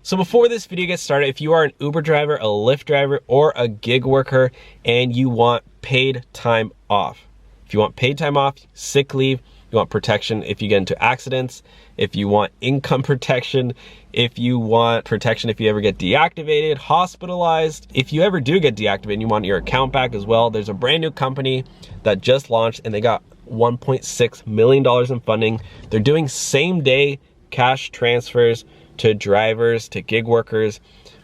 So before this video gets started, if you are an Uber driver, a Lyft driver, or a gig worker and you want paid time off, if you want paid time off, sick leave, you want protection if you get into accidents, if you want income protection, if you want protection if you ever get deactivated, hospitalized, if you ever do get deactivated and you want your account back as well, there's a brand new company that just launched and they got $1.6 million in funding. They're doing same day cash transfers to drivers, to gig workers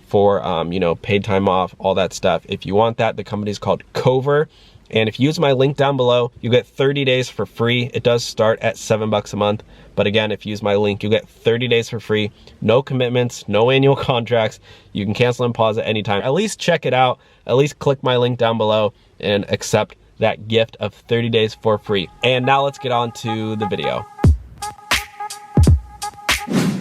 for, you know, paid time off, all that stuff. If you want that, the company's called Cover. And if you use my link down below, you get 30 days for free. It does start at $7 a month. But again, if you use my link, you get 30 days for free. No commitments, no annual contracts. You can cancel and pause at any time. At least check it out. At least click my link down below and accept that gift of 30 days for free. And now let's get on to the video.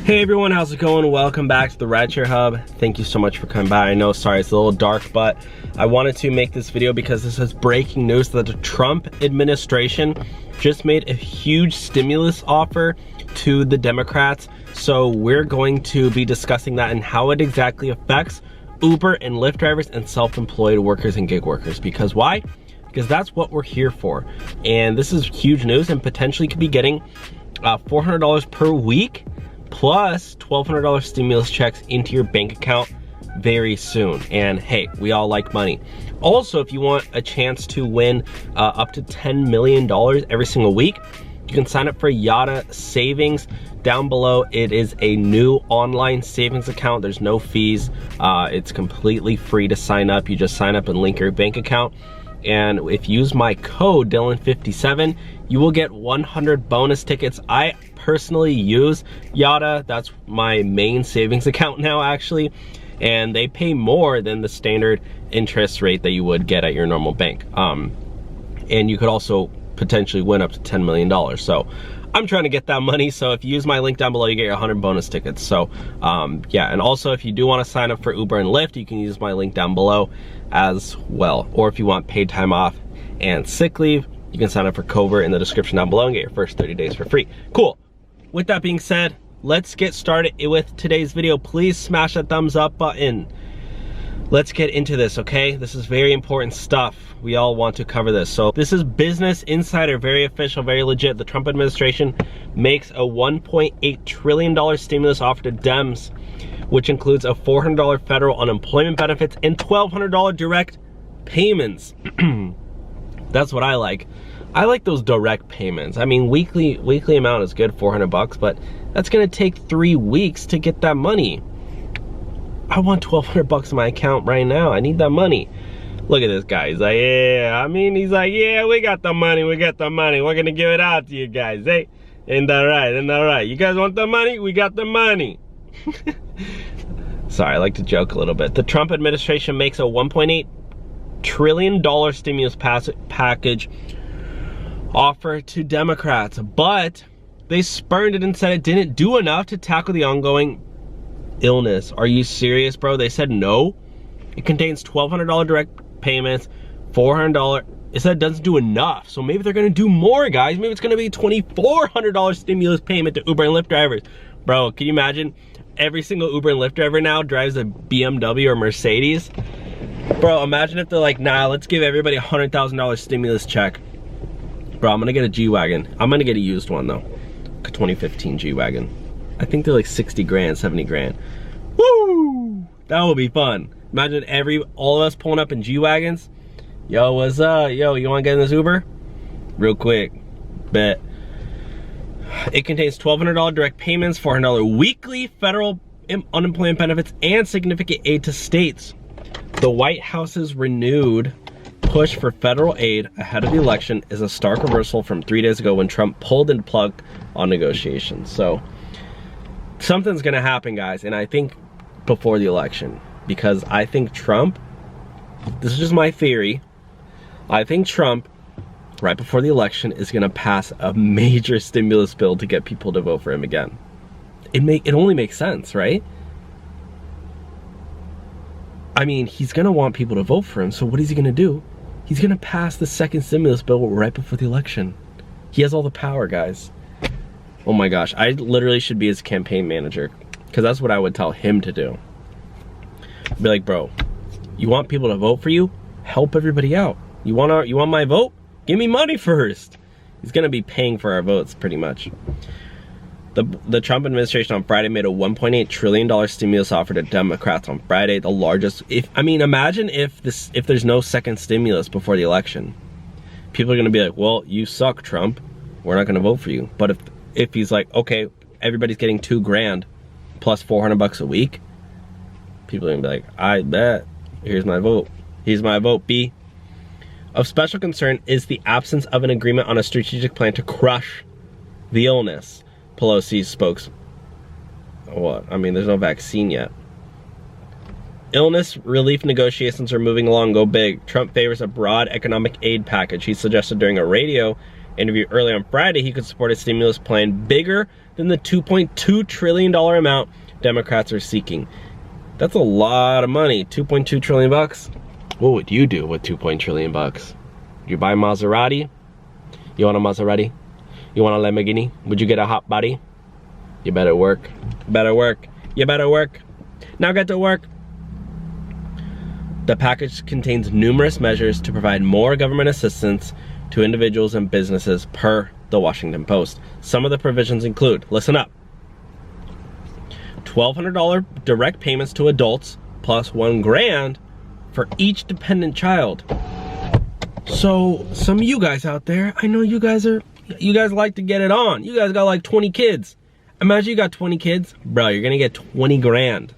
Hey everyone, how's it going? Welcome back to the Rideshare Hub. Thank you so much for coming by. I know, sorry, it's a little dark, but I wanted to make this video because this is breaking news that the Trump administration just made a huge stimulus offer to the Democrats. So we're going to be discussing that and how it exactly affects Uber and Lyft drivers and self-employed workers and gig workers. Because why? Because that's what we're here for. And this is huge news and potentially could be getting $400 per week plus $1,200 stimulus checks into your bank account very soon. And hey, we all like money. Also, if you want a chance to win up to $10 million every single week, you can sign up for Yada Savings. Down below, it is a new online savings account. There's no fees. It's completely free to sign up. You just sign up and link your bank account. And if you use my code Dylan57, you will get 100 bonus tickets. I personally use Yada. That's my main savings account now, actually. And they pay more than the standard interest rate that you would get at your normal bank. And you could also potentially win up to $10 million. So I'm trying to get that money. So if you use my link down below, you get your 100 bonus tickets. So yeah, and also if you do want to sign up for Uber and Lyft, you can use my link down below as well. Or if you want paid time off and sick leave, you can sign up for Cover in the description down below and get your first 30 days for free. Cool. With that being said, let's get started with today's video. Please smash that thumbs up button. Let's get into this, okay? This is very important stuff. We all want to cover this. So this is Business Insider, very official, very legit. The Trump administration makes a $1.8 trillion stimulus offer to Dems, which includes a $400 federal unemployment benefits and $1,200 direct payments. That's what I like. I like those direct payments. I mean, weekly amount is good, 400 bucks, but that's gonna take 3 weeks to get that money. I want 1,200 bucks in my account right now. I need that money. Look at this guy. He's like, yeah. I mean, he's like, yeah, we got the money. We got the money. We're gonna give it out to you guys. Hey, ain't that right? Ain't that right? You guys want the money? We got the money. Sorry, I like to joke a little bit. The Trump administration makes a $1.8 trillion stimulus package offer to Democrats, but they spurned it and said it didn't do enough to tackle the ongoing illness. Are you serious, bro? They said no. It contains $1,200 direct payments, $400. It said it doesn't do enough. So maybe they're gonna do more, guys. Maybe it's gonna be $2,400 stimulus payment to Uber and Lyft drivers. Bro, can you imagine? Every single Uber and Lyft driver now drives a BMW or Mercedes. Bro, imagine if they're like, nah, let's give everybody a $100,000 stimulus check. Bro, I'm gonna get a G-Wagon. I'm gonna get a used one though. A 2015 G-Wagon. I think they're like 60 grand, 70 grand. Woo! That would be fun. Imagine all of us pulling up in G-Wagons. Yo, what's up? Yo, you wanna get in this Uber? Real quick, bet. It contains $1,200 direct payments, $400 weekly federal unemployment benefits, and significant aid to states. The White House's renewed push for federal aid ahead of the election is a stark reversal from 3 days ago when Trump pulled the plug on negotiations. So something's gonna happen, guys, and I think before the election, because I think Trump, this is just my theory, I think Trump right before the election is gonna pass a major stimulus bill to get people to vote for him again. It only makes sense, right? I mean, he's gonna want people to vote for him, so what is he gonna do? He's gonna pass the second stimulus bill right before the election. He has all the power, guys. Oh my gosh, I literally should be his campaign manager. because that's what I would tell him to do. Be like, bro, you want people to vote for you? Help everybody out. You want my vote? Give me money first. He's gonna be paying for our votes pretty much. The Trump administration on Friday made a $1.8 trillion stimulus offer to Democrats on Friday, the largest. Imagine if there's no second stimulus before the election. People are gonna be like, well, you suck, Trump. We're not gonna vote for you. But if he's like, okay, everybody's getting $2 grand plus $400 a week, people are gonna be like, I bet. Here's my vote. Here's my vote, B. Of special concern is the absence of an agreement on a strategic plan to crush the illness. Pelosi's spokes. What? I mean, there's no vaccine yet. Illness relief negotiations are moving along. Go big. Trump favors a broad economic aid package. He suggested during a radio interview early on Friday he could support a stimulus plan bigger than the $2.2 trillion amount Democrats are seeking. That's a lot of money. 2.2 trillion bucks. What would you do with 2.2 trillion bucks? You buy a Maserati? You want a Maserati? You want a Lamborghini? Would you get a hot body? You better work. Better work. You better work. Now get to work. The package contains numerous measures to provide more government assistance to individuals and businesses per the Washington Post. Some of the provisions include, listen up, $1,200 direct payments to adults plus $1 grand for each dependent child. So some of you guys out there, I know you guys like to get it on. You guys got like 20 kids. Imagine you got 20 kids. Bro, you're gonna get 20 grand.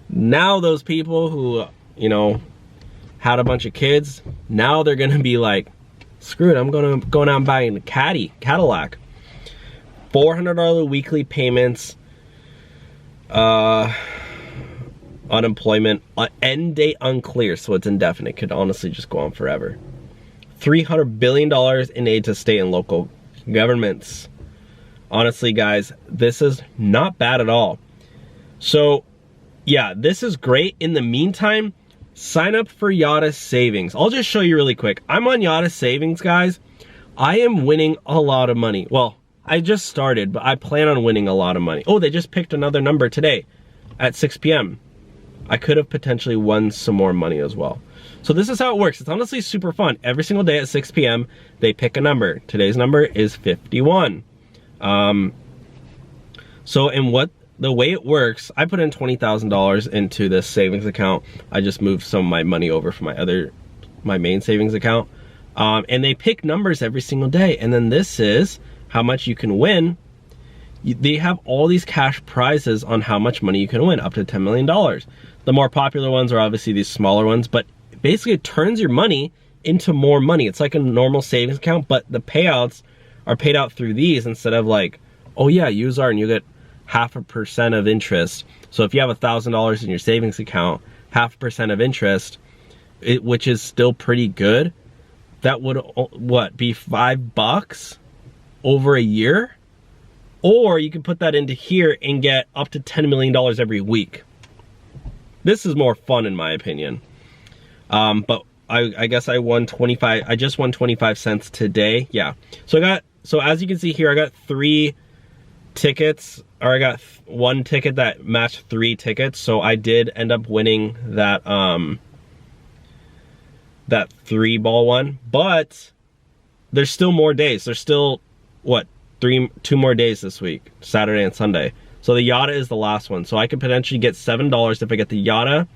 Now those people who, you know, had a bunch of kids, now they're gonna be like, screw it, I'm gonna go out and buy a Cadillac. $400 weekly payments, unemployment, end date unclear, so it's indefinite. Could honestly just go on forever. $300 billion in aid to state and local governments. Honestly, guys, this is not bad at all. So, yeah, this is great. In the meantime, sign up for Yada Savings. I'll just show you really quick. I'm on Yada Savings, guys. I am winning a lot of money. Well, I just started, but I plan on winning a lot of money. Oh, they just picked another number today at 6 p.m. I could have potentially won some more money as well. So this is how it works. It's honestly super fun. Every single day at 6 p.m. they pick a number. Today's number is 51. So the way it works, I put in $20,000 into this savings account. I just moved some of my money over from my main savings account. And they pick numbers every single day. And then this is how much you can win. They have all these cash prizes on how much money you can win, up to $10 million. The more popular ones are obviously these smaller ones, but basically it turns your money into more money. It's like a normal savings account, but the payouts are paid out through these instead of like, oh yeah, use our and you get 0.5% of interest. So if you have $1,000 in your savings account, 0.5% of interest, which is still pretty good, that would, what, be $5 over a year? Or you can put that into here and get up to $10 million every week. This is more fun in my opinion. But I guess I won 25, I just won 25 cents today. Yeah. So as you can see here, I got 3 tickets, or I got 1 ticket that matched 3 tickets. So I did end up winning that, that 3-ball one, but there's still more days. There's still, what, 2 more days this week, Saturday and Sunday. So the Yada is the last one. So I could potentially get $7 if I get the Yada,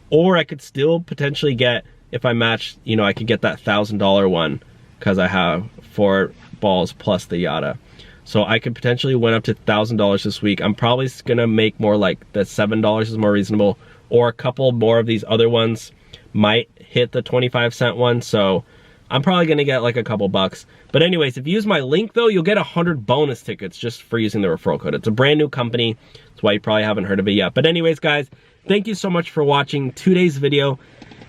or I could still potentially get, if I match, you know, I could get that $1,000 one because I have 4 balls plus the Yada. So I could potentially win up to $1,000 this week. I'm probably gonna make more like the $7 is more reasonable, or a couple more of these other ones might hit the 25-cent one. So I'm probably gonna get like a couple bucks. But anyways, if you use my link though, you'll get 100 bonus tickets just for using the referral code. It's a brand new company. That's why you probably haven't heard of it yet. But anyways, guys, thank you so much for watching today's video.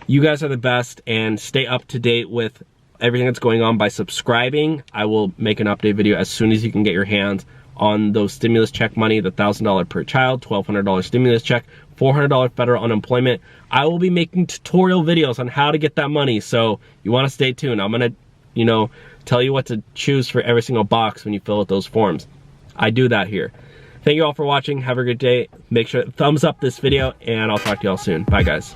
You guys are the best, and stay up to date with everything that's going on by subscribing. I will make an update video as soon as you can get your hands on those stimulus check money, the $1,000 per child, $1,200 stimulus check, $400 federal unemployment. I will be making tutorial videos on how to get that money, so you want to stay tuned. I'm gonna, you know, tell you what to choose for every single box when you fill out those forms. I do that here. Thank you all for watching. Have a good day. Make sure to thumbs up this video, and I'll talk to y'all soon. Bye, guys.